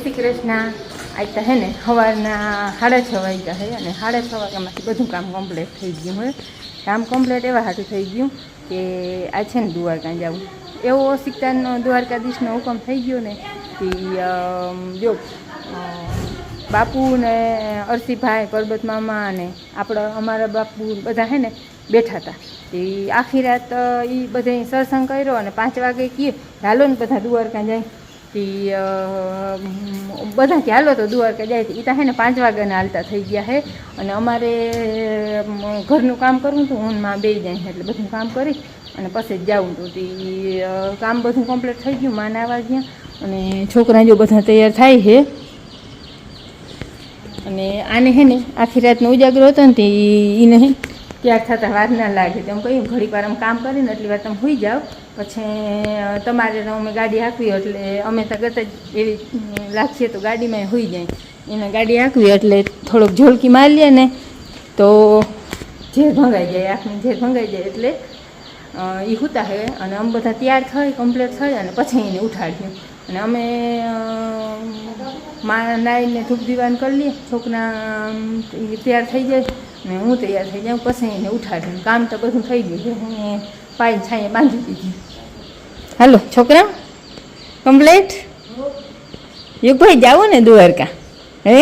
શ્રી કૃષ્ણ. આજ તો હે ને સવારના 6:30 વાગ્યા છે અને 6:30 વાગ્યામાંથી બધું કામ કમ્પ્લીટ થઈ ગયું હોય. કામ કમ્પ્લીટ એવા હાટું થઈ ગયું કે આ છે ને દ્વારકા જવું એવો સિક્તાનો દ્વારકાધીશનો હુકમ થઈ ગયો ને કે જો બાપુ ને અરસીભાઈ પરબત મામા અને અમારા બાપુ બધા હે ને બેઠા હતા. એ આખી રાત એ બધે સત્સંગ કર્યો અને 5 વાગે કહે હાલો ને બધા દ્વારકા જાય. તે બધા કે હાલો તો દ્વારકા જાય. એ તો હે ને 5 વાગ્યાના હાલતા થઈ ગયા છે અને અમારે ઘરનું કામ કરવું હતું. હું માં બે જાય એટલે બધું કામ કરી અને પછી જ જાઉં તો તે કામ બધું કમ્પ્લીટ થઈ ગયું. માં નાવા ગયા અને છોકરા જો બધા તૈયાર થાય છે અને આને હે ને આખી રાતનો ઉજાગરો હતો ને તે એને હે ત્યાર થતાં વાર ના લાગે. તેમ કહ્યું ઘડીક વાર અમે કામ કરીને એટલી વાર તમે હોઈ જાઓ પછી તમારે અમે ગાડી હાંકવી એટલે અમે તો કરતા જ એવી લાગશે તો ગાડીમાં હોઈ જાય. એને ગાડી હાંકવી એટલે થોડોક ઝોલકી મારી લે ને તો ઝેર ભંગાઈ જાય, આંખની ઝેર ભંગાઈ જાય એટલે એ સૂતા છે. અને અમે બધા તૈયાર થઈ કમ્પ્લીટ થઈ અને પછી એને ઉઠાડ્યું અને અમે માં નાઈને ધૂપ દીવાન કરી લઈએ. છોકરા તૈયાર થઈ જાય ને હું તૈયાર થઈ જાઉં પછી એને ઉઠાડ્યું. કામ તો બધું થઈ ગયું છે. હું પાણી છાંયે બાંધી દીધી. હાલો છોકરા કમ્પ્લીટ. યુગભાઈ જાવું ને દ્વારકા હે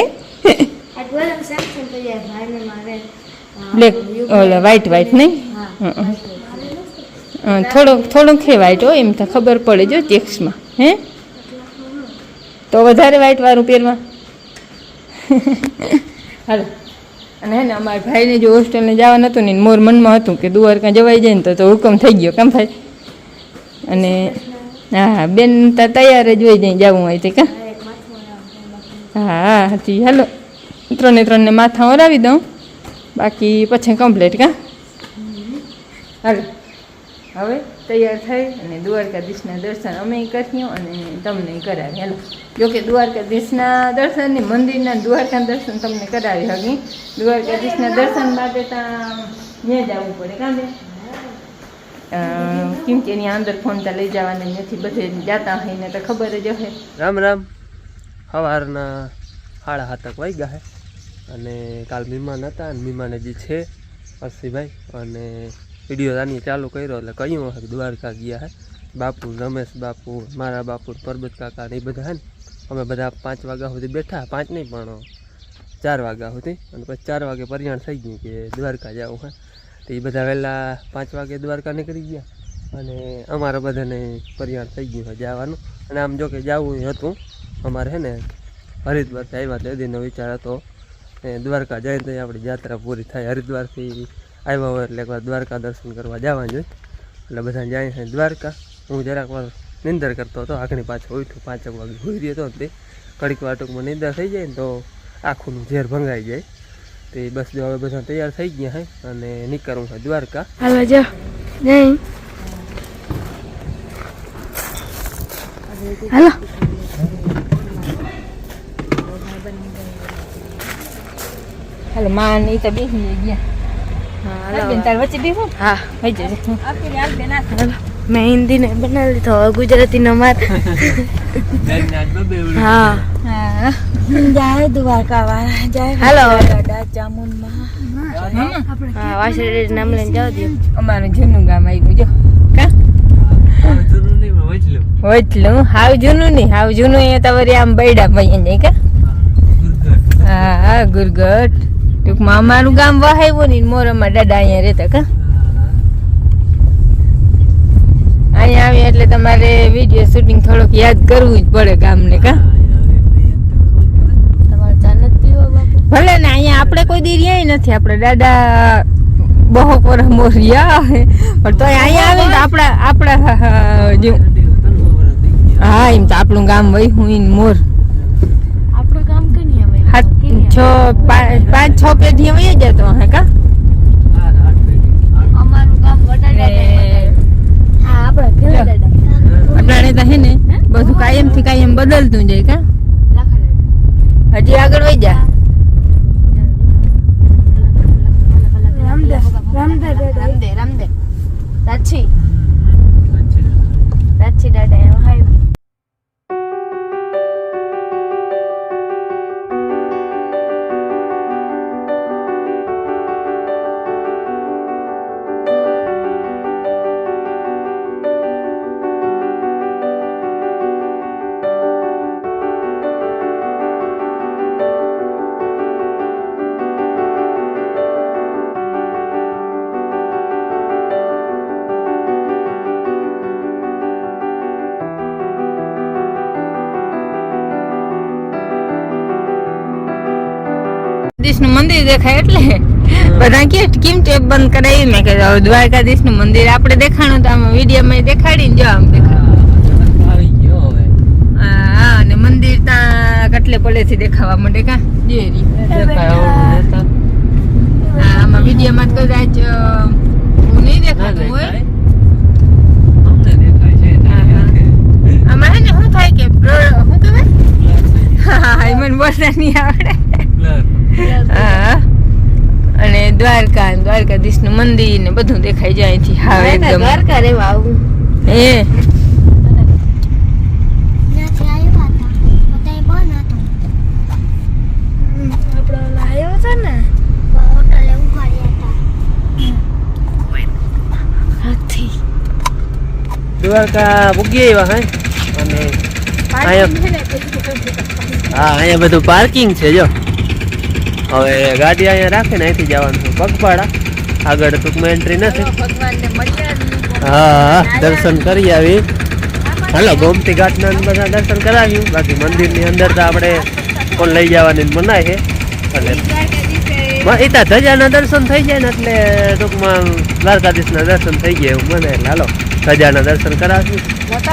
બ્લેક ઓલા વ્હાઈટ નહીં થોડુંક છે વ્હાઈટ હોય એમ તો ખબર પડે જો ચેક્સમાં હે તો વધારે વ્હાઈટ વાળું પહેરવા. હાલો અને હે ને અમારા ભાઈને જો હોસ્ટેલને જવાનું હતું ને મોર મનમાં હતું કે દ્વારકા જવાઈ જાય ને તો હુકમ થઈ ગયો કામ ભાઈ. અને હા બેન તો તૈયાર જ હોય જાય જવું હોય તે કા. હા હાથી હાલો 3 માથા ઓરાવી દઉં બાકી પછી કમ્પ્લીટ કા. હાલો હવે તૈયાર થઈ અને દ્વારકાધીશના દર્શન અમે કર્યું અને તમને કરાવી. હાલો જોકે દ્વારકાધીશના દર્શન ને મંદિરના દ્વારકા દર્શન તમને કરાવી હગી. દ્વારકાધીશના દર્શન માટે ત્યાં જવું પડે કાં બે કેમ કે એની અંદર ફોન તો લઈ જવાના નથી બધે જતા હોય ને તો ખબર જ હશે. રામ રામ. સવારના 7:30 વાગ્યા છે અને કાલ મહેમાન હતા અને મહેમાન હજી છે અરસીભાઈ અને વિડીયો આની ચાલુ કર્યો એટલે કહ્યું હશે દ્વારકા ગયા હે બાપુ રમેશ બાપુ મારા બાપુ પરબત કાકા ને એ બધા હે ને અમે બધા 5 વાગ્યા સુધી બેઠા. 5 નહીં પણ 4 વાગ્યા સુધી અને પછી 4 વાગે પરિયાણ થઈ ગયું કે દ્વારકા જવું હે. તો એ બધા વહેલા 5 વાગે દ્વારકા નીકળી ગયા અને અમારા બધાને પરિયાણ થઈ ગયું જવાનું. અને આમ જો કે જવું હતું અમારે હે ને હરિદ્વારથી આવ્યા તો એનો વિચાર હતો દ્વારકા જાય તો આપણી યાત્રા પૂરી થાય. હરિદ્વારથી આવ્યા હોય એટલે એકવાર દ્વારકા દર્શન કરવા જવાનું જોઈએ એટલે બધા જાય છે દ્વારકા. હું જરાક વાર નિંદર કરતો હતો આગળ પાછો ઉઠ્યું 5 વાગે હોઈ રહ્યો હતો તે કડીક વાર ટૂંકમાં નિંદર થઈ જાય ને તો આખુંનું ઝેર ભંગાઈ જાય. તો બસ જો હવે બધા તૈયાર થઈ ગયા હે અને નીકળવું છે દ્વારકા. હાલો જો નહીં હાલો હાલો માં નહીં તો બેસી ગયા. હા બેન તાર વચ્ચે બેસું. હા હઈ જજો. મેં હિન્દી ને બનાવી લીધો ગુજરાતી નો માર. હા હા જાય દ્વારકા વાળા જાય. હાલો ચામુંડમાં હા વાસળી નામ લઈને જાવ દો. અમારું જૂનું ગામ આવ્યું જો કા વચલું હાવ જૂનું નહીં હાવ જૂનું એ તો વળી આમ બૈડા ભાઈ જાય કા. હા ગુરગઢ ટૂંકમાં અમારું ગામ વહાવ્યું ને મોરમમાં દાદા અહીંયા રહેતા કા. અહીંયા આવી એટલે તમારે વિડીયો શૂટિંગ થોડુંક યાદ કરવું જ પડે ગામને કા. તમારે ચા નથી પીવો બાપુ? ભલે ને અહીંયા આપણે કોઈ દી રહ્યા નથી. આપણે દાદા બહુ પર મોરિયા પણ તો અહીંયા આવે તો આપણા જો હા એમ તો આપણું ગામ વહી હું મોર આપણું ગામ કઈ હવે 5-6 પેઢી વહી જતો હે કા. અમારું ગામ વડાડા. હા આપણે કેવા દાદા આપણે તો હે ને બધું કાયમ થી કાયમ બદલતું જાય કા. હજી આગળ વહી જા. રામદેવ સાચી દાદા હાય. દ્વારકાધીશનું મંદિર દેખાય એટલે બધા કે કેમ ટેપ બંધ કરાવી મેં કીધું દ્વારકાધીશનું મંદિર આપણે દેખાણું તો આમ વિડીયોમાં દેખાડીને જો આમ આવી ગયો હવે હા અને મંદિર ત્યાં કટલે પડેથી દેખાવા માંડે કા જેરી દેખાય આવું નતા આમાં વિડીયોમાં તો કદાચ હું નહીં દેખાતું હોય અમને દેખાય છે આમાં હે ને શું થાય કે શું કહેવાય હા મને બોલતા નહીં આવડે હા અને દ્વારકાધીશનું મંદિર ને બધું દેખાઈ જાય અહીંથી હા એકદમ દ્વારકા રેવા આવું એ ત્યાંથી આવ્યા હતા બધા બંધ હતું આપણે ઓલા આવ્યો છે ને હોટલે ઉભાર્યા હતા હાથી દ્વારકા પૂગી આવ્યા હે અને હા અહીંયા બધું પાર્કિંગ છે જો હવે ગાડી અહીંયા રાખીને અહીંથી જવાનું છે પગપાળા આગળ ટૂંકમાં એન્ટ્રી નથી ભગવાનને મળ્યા હા દર્શન કરી આવી હાલો ગોમતી ઘાટના ને બધા દર્શન કરાવ્યું બાકી મંદિરની અંદર તો આપણે પણ લઈ જવાની મનાય છે એટલે એ તો ધજાના દર્શન થઈ જાય ને એટલે ટૂંકમાં દ્વારકાધીશના દર્શન થઈ ગયા એવું મને એટલે હાલો ધજાના દર્શન કરાવ્યું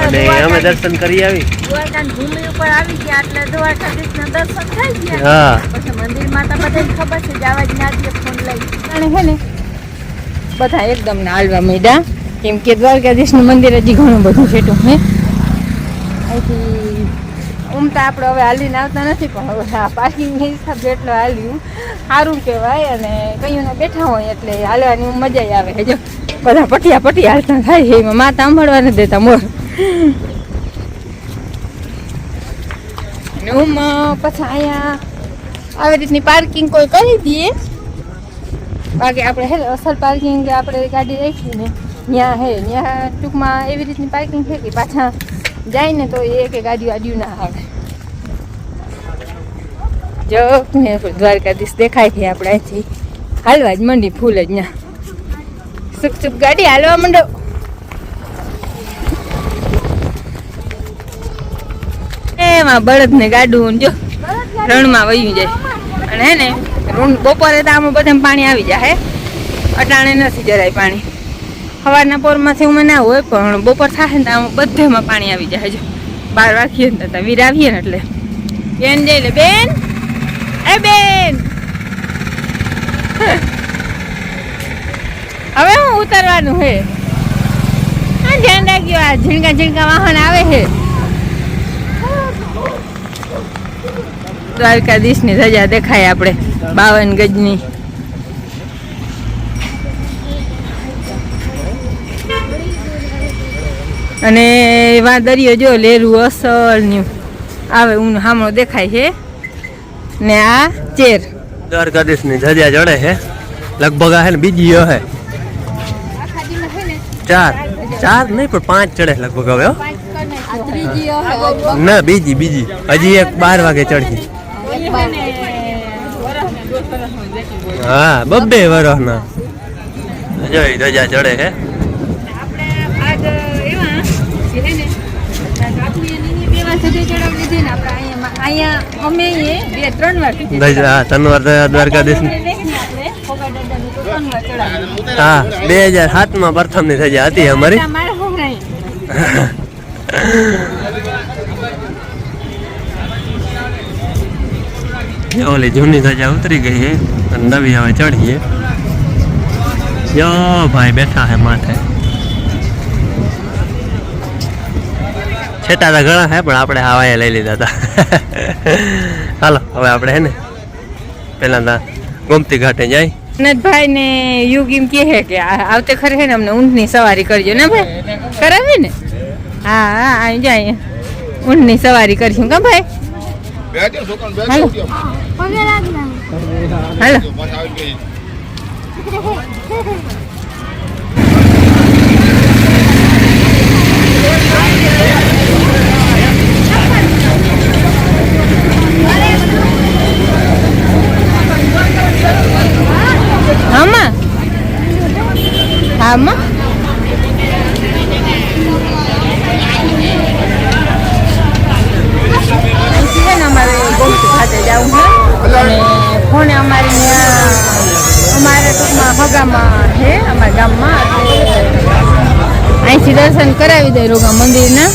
અને અમે દર્શન કરી આવી દ્વારકાની ભૂમિ ઉપર આવી ગયા એટલે દ્વારકાધીશના દર્શન થઈ ગયા હા પછી મંદિરમાં તો બધાને ખબર છે જવા જ ના દે ફોન લઈ અને હે ને બધા એકદમ ના હાલવા માંડ્યા કેમ કે દ્વારકાધીશનું મંદિર હજી ઘણું બધું છેટું હે અહીંથી ઉમતા આપણે હવે હાલીને આવતા નથી પણ હવે આ પાર્કિંગની હિસાબે એટલે હાલ્યું સારું કહેવાય અને કયું બેઠા હોય એટલે હાલવાની મજા આવે હે જો બધા પટિયા હાલતા થાય છે એમાં માતા સાંભળવા નથી દેતા મોર અને હું પછી અહીંયા આવી રીતની પાર્કિંગ કોઈ કરી દઈએ બાકી આપણે હે અસલ પાર્કિંગ આપણે ગાડી રાખી ને ત્યાં હે ત્યાં ટૂંકમાં એવી રીતની પાર્કિંગ છે કે પાછા જાય ને તો એ કે ગાડીઓ ના આવે જો દ્વારકાધીશ દેખાય છે આપણે અહીંથી હાલવા જ મંડી ફૂલ જ ત્યાં સુખ ગાડી હાલવા માંડો એમાં બળદ ને ગાડું જો રણમાં વયું જાય અને હે ને બપોરે તો આમાં બધા પાણી આવી જાય અટાણે નથી જરાય પાણી સવારના પોરમાંથી હું ના હોય પણ બપોર થાય ને આમાં બધેમાં પાણી આવી જાય જો 12 વાગીએ ને તો વીર આવીએ ને એટલે બેન જઈ લે બેન એ બેન હવે હું ઉતરવાનું હે હા ધ્યાન રાખજો આ ઝીણકા વાહન આવે છે દ્વારકાધીશની ધજા દેખાય આપણે 52 ગજની અને વા દરિયો જો લેરું અસલ ન્યુ આવે ઊન હામણો દેખાય છે ને આ ચેર દ્વારકાધીશની ધજા ચડે છે લગભગ આ હે ને બીજી હે 4 નહીં પણ 5 ચડે લગભગ હવે ના બીજી હજી એક 12 વાગે ચડશે હા 2 વર્ષના જોઈ ધજા ચડે છે દ્વારકાધીશ હા 2007 માં પ્રથમ ની ધજા હતી અમારી ઓલી જૂની ધજા ઉતરી ગઈ છે નવી હવે ચડીએ જો ભાઈ બેઠા હે માથે છેટા તો ઘણા હે પણ આપણે હવાએ લઈ લીધા હતા હાલો હવે આપણે હે ને પેલા ગોમતી ઘાટે જાય નથભાઈ ને યુગ એમ કહે કે આવતે ખરે છે ને અમને ઊંટની સવારી કરજો ને ભાઈ કરાવી ને હા આવી જાય ઊંટની સવારી કરશું કા ભાઈ હાલો હાલો હામાં હામાં અમારે ગોમતી ખાતે જવું છે અને ફોને અમારી ત્યાં અમારે ટૂંકમાં હગામાં છે અમારા ગામમાં અહીંથી દર્શન કરાવી દે રોગા મંદિરના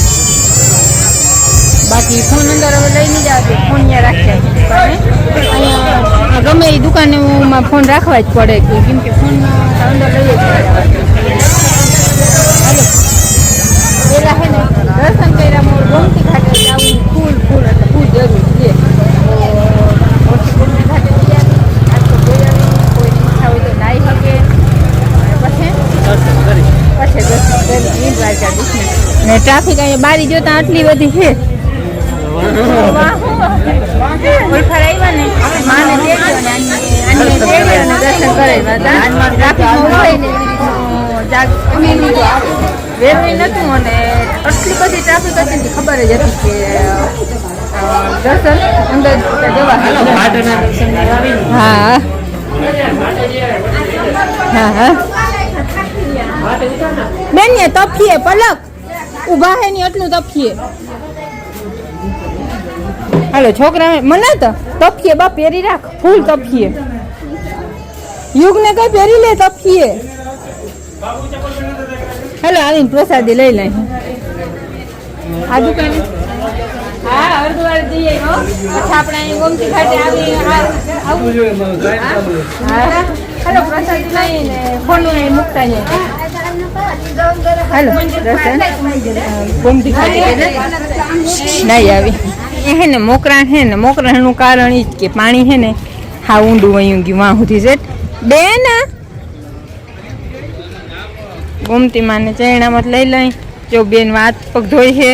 બાકી ફોન અંદર હવે લઈ નહીં જવા દે ફોન ત્યાં રાખ્યા અહીંયા ગમે એ દુકાનેમાં ફોન રાખવા જ પડે કેમ કે ફોન અંદર લઈ જ પડે હાલો પેલા છે ને દર્શન કર્યા મોર ગોમતી ઘાટે જવું ફૂલ એટલે ફૂલ જરૂરી છે ગોમતી ઘાટે ગયા આજ તો કોઈ કોઈની ઈચ્છા હોય તો નાઈ શકે પછી દર્શન કરી દ્વારકાધીશને ને ટ્રાફિક અહીંયા બારી જોતા આટલી બધી છે ઓળખાડ આવ્યા ને માને તેડ્યો ને આને તેડ્યો ને દર્શન કરાવ્યા હતા ટ્રાફિકમાં ઉભા ને વેરવી નહોતું અને આટલી બધી ટ્રાફિક હતી ને ખબર જ હતી કે દર્શન અંદર જવા હા બેન ને તફીએ પલક ઊભા હે ને એટલું તફીએ હાલો છોકરા મને તો તફીએ બા પહેરી રાખ ફૂલ તફીએ યુગને કઈ પહેરી લે તફીએ હાલો આવીને પ્રસાદી લઈ લઈ આ દુકાને હા અર્ધવાર જઈએ પછી આપણે અહીં ગોમતી ઘાટે આવી હાલો પ્રસાદી લઈને ફોન નહીં મૂકતા નહીં હાલો દર્શન ગોમતી ઘાટે નહીં આવી એ હે ને મોકરાણનું કારણ એ જ કે પાણી છે ને હા ઊંડું વયું ગયું વાં સુધી છે બેન ગોમતી માને ચરણામત લઈ લઈ જો બેન વાત પગ ધોઈ છે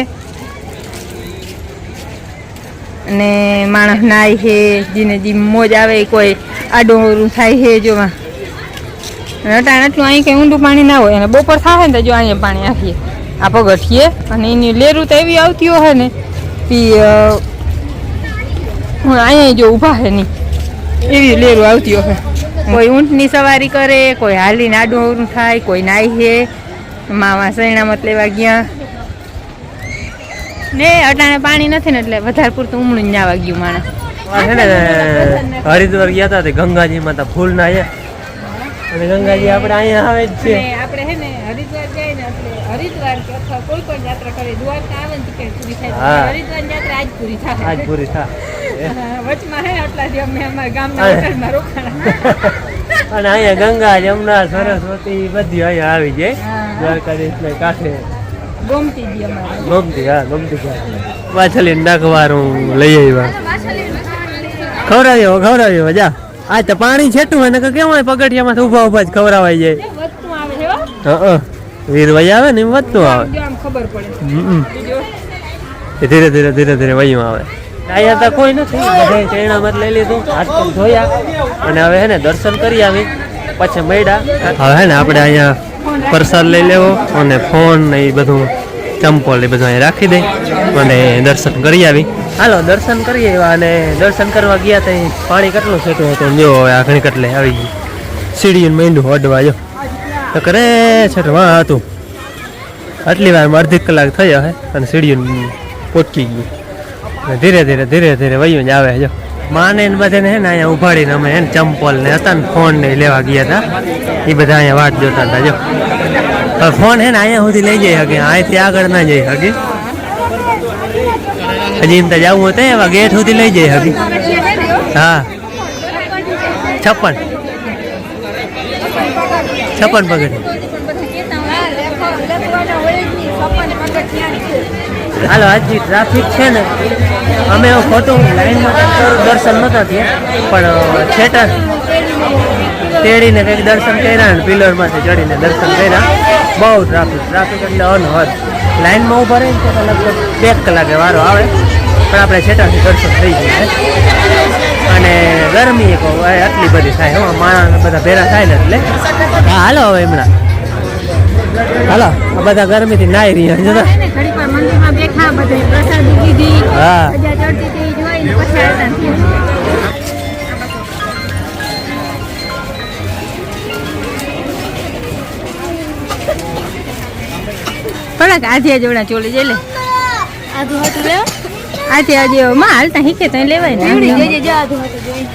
અને માણસ નાય છે જીને જી મોજ આવે કોઈ આડોરું થાય છે જો અટાણ આટલું અહીં કંઈ ઊંડું પાણી ના હોય અને બપોર થાય ને તો જો અહીંયા પાણી આપીએ આ પગથીએ અને એની લેરું તો એવી આવતી હોય ને અહીંયા જો ઊભા છે નહીં એવી લેરું આવતી હોય કોઈ ઊંટની સવારી કરે કોઈ હાલીને આડું થાય કોઈ નાય છે માવા સૈણામત લેવા ગયા ને અટાણે પાણી નથી ને એટલે વધારે પૂરતું ઉમળું જ નાવા ગયું માણસ હરિદ્વાર ગયા હતા ગંગાજીમાં તો ફૂલ ના છે અને ગંગાજી આપણે અહીંયા આવે જ છે આપણે હે ને હરિદ્વાર જાય ને એટલે હરિદ્વાર કે અથવા કોઈ પણ યાત્રા કરે દ્વારકા આવે ને ટિકિટ પૂરી થાય હરિદ્વાર યાત્રા આજ પૂરી થાય વચમાં હે આટલાથી અમે અમારા ગામના હોટલમાં રોકાણા અને અહીંયા ગંગા જમના સરસ્વતી બધી અહીંયા આવી જાય દ્વારકાધીશ ને કાંઠે ગમતી માછલી નાખવાનું લઈ આવ્યા ખવડાવ્યો જા આ તો પાણી છેટું હોય ને કેમ હોય પગથિયામાં ઉભા ઉભા જ ખવડાવાઈ જાય વીરવાઈ આવે ને એમ વધતું આવે ધીરે ધીરે વયું આવે અહીંયા તો કોઈ નથી બધા ચરણામત લઈ લીધું હાથ પગ ધોયા અને હવે હે ને દર્શન કરી આવી પછી મળ્યા હવે હે ને આપણે અહીંયા પ્રસાદ લઈ લેવો અને ફોન ને એ બધું ચંપલ એ બધું અહીં રાખી દઈ અને દર્શન કરી આવી હાલો દર્શન કરીએ અને દર્શન કરવા ગયા તો પાણી કેટલું છેટું હતું જો આ ઘણી કેટલે આવી ગયું સીડીયું માંડું અડવા જો તો કરે છેટું વાં હતું આટલી વારમાં અડધી કલાક થઈ હે અને સીડીયું પોટકી ગયું ધીરે ધીરે વયું જ આવે જો માને બધાને હે ને અહીંયા ઉભાડીને અમે હે ને ચંપલ ને હતા ને ફોન ને લેવા ગયા હતા એ બધા અહીંયા વાટ જોતા હતા જો ફોન હે ને અહીંયા સુધી લઈ જઈ શકે અહીંથી આગળ ના જઈ શકે હજી એમ તો જવું હતું એવા ગેટ સુધી લઈ જઈ શકે હા 56 પગથિયા હાલો આજની ટ્રાફિક છે ને અમે ખોટું લાઈનમાં દર્શન નહોતા થયા પણ થિયેટર તેડીને કંઈક દર્શન કર્યા ને પિલરમાંથી ચડીને દર્શન કર્યા બહુ ટ્રાફિક એટલે અનહદ લાઈનમાં ઊભા રહીને તો લગભગ 2 કલાકે વારો આવે પણ આપણે થિયેટરથી દર્શન થઈ જાય અને ગરમી આટલી બધી થાય હો માણસ બધા ભેરા થાય ને એટલે હા હાલો હવે હમણાં હાલો આ બધા ગરમીથી નાઈ રહ્યા છે હા પલક આજે જોડા ચોલી જઈ લે આધું હતું લે આજે આજે માં હાલતા શીખે તો લેવાય ને જોજે જો આધું હતું જોઈ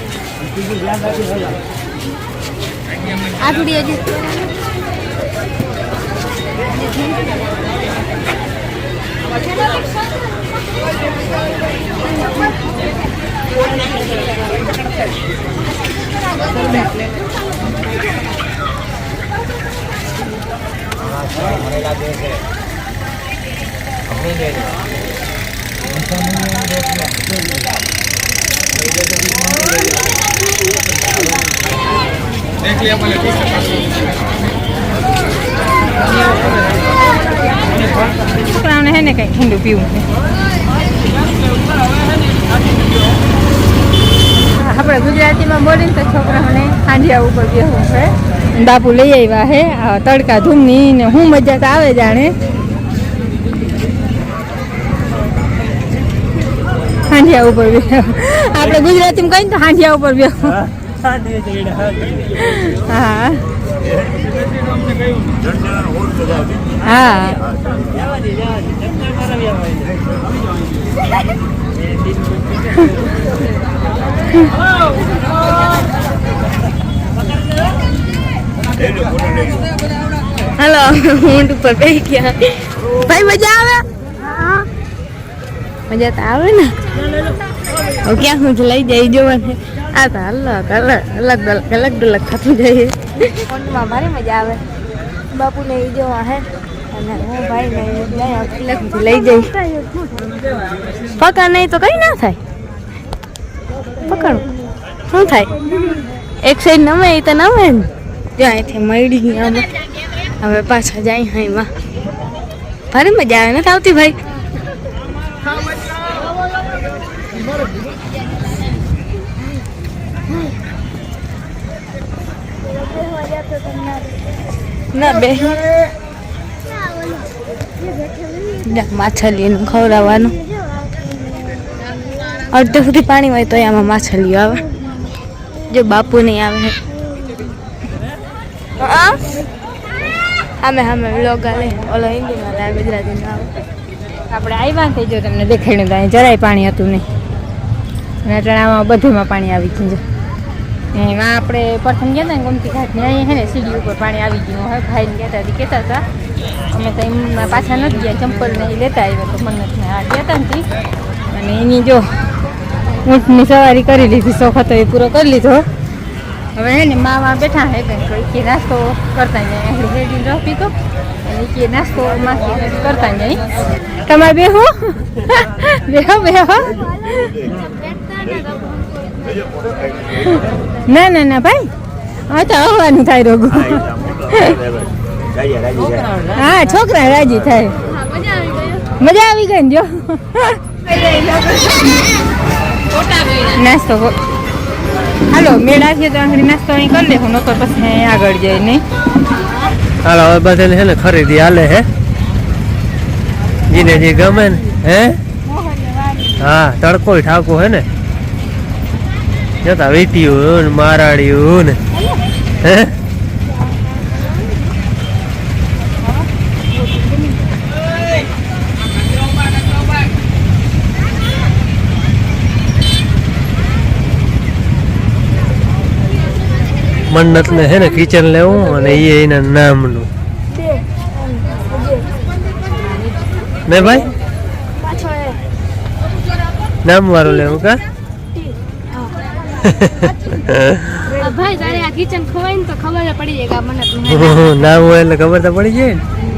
આ થોડી હજી છોકરાઓને હે ને કંઈ ઠંડુ પીવું છે આપણે ગુજરાતીમાં બોલીને તો છોકરાઓને હાંડિયા ઉપર બેસવું છે બાપુ લઈ આવ્યા હે આ તડકા ધૂમની ને હું મજા તો આવે જાણે હાંડિયા ઉપર બેસો આપણે ગુજરાતીમાં કહીને તો હાંડિયા ઉપર બેસો હા હા હલો ઊંટ ઉપર બેસી ગયા ભાઈ મજા આવે મજા તો આવે ને હવે ક્યાં સુધી લઈ જાય જોવાને આ તો અલગ અલગ થતું જાય ઊંટમાં મારી મજા આવે બાપુને એ જોવા હે અને હું ભાઈ ને લઈ જઈશ પકડ નહીં તો કઈ ના થાય પકડ શું થાય એક સાઈડ નમે એ તો નમે ને જો અહીંથી મળી અમે હવે પાછા જાય હાઈમાં ભારે મજા આવે નથી આવતી ભાઈ ના બે માછલીનું ખવડાવવાનું અડધે સુધી પાણી હોય તો આમાં માછલીઓ આવે જો બાપુ નહીં આવે અમે વ્લોગ આવે ઓલો હિન્દીમાં આવે ગુજરાતીમાં આવે આપણે આવ્યા ને જો તમને દેખાડ્યું તો અહીં જરાય પાણી હતું નહીં અને ચણામાં બધુંમાં પાણી આવી ગયું છે એમાં આપણે પ્રથમ ગયા હતા ને ગમતી ઘાટ ને અહીંયા છે ને સીડી ઉપર પાણી આવી ગયું હવે ભાઈને કહેતા હતા અમે તો એમાં પાછા નથી ગયા ચંપલ ને એ લેતા આવ્યા તો મને આ ગયા હતા ને અને એની જો ઊંટની સવારી કરી લીધી શોખ હતો એ પૂરો કરી લીધો હવે હે ને મામાં બેઠા હે કંઈક કે નાસ્તો કરતા જાય રેડી રહ પીતો અને કે નાસ્તો માસી કરતા જાય તમારે બેહો બેહો ના ભાઈ હા તો આવવાનું થાય રોગું હા છોકરા રાજી થાય મજા આવી ગઈ ને જો નાસ્તો હાલો મેળ આવીએ તો આખરી નાસ્તો અહીં કરી લેવું નકર પછી આગળ જાય નહીં હાલો હવે બધાને છે ને ખરીદી હાલે હે જીને જે ગમે ને હે હા તડકો ઠાકો હે ને જતા વીટીયું ને મારાડિયું ને હે મન્નત ને હે ને કિચન લેવું અને એ એના નામનું ને ભાઈ નામ વાળું લેવું કા ભાઈ તારે આ કિચન ખવાય ને તો ખબર પડી જાય કે આ મન્નત નામ હોય એટલે ખબર તો પડી જાય ને